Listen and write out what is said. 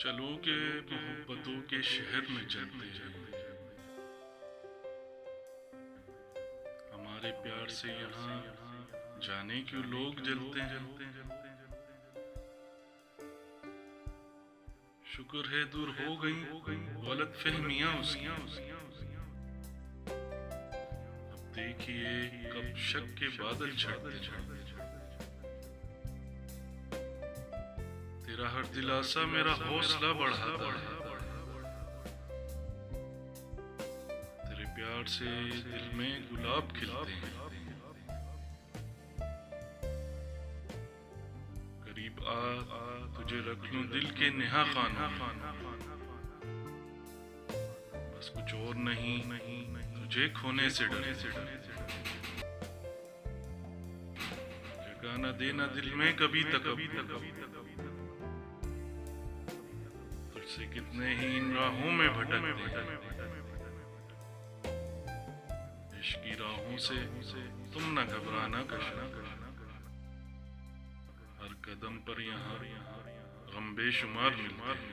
चलो के मोहब्बतों के शहर में चलते हैं। हमारे प्यार से यहाँ जाने क्यों लोग जलते हैं। शुक्र है दूर हो गई गलत फहमियां उसकी। अब देखिए कब शक के बादल छटते हैं। तेरा हर दिलासा मेरा हौसला बढ़ाता है। तेरे प्यार से दिल में गुलाब खिलते हैं। करीब आ तुझे रख लूं दिल के नेहा खानों में। बस कुछ और नहीं तुझे खोने से डर। जगह न देना दिल में कभी तक। तुझसे कितने ही इन राहों में भटकते हैं। इश्क की राहों से तुम न घबराना कशना। हर कदम पर यहाँ गम बेशुमार मिलते हैं।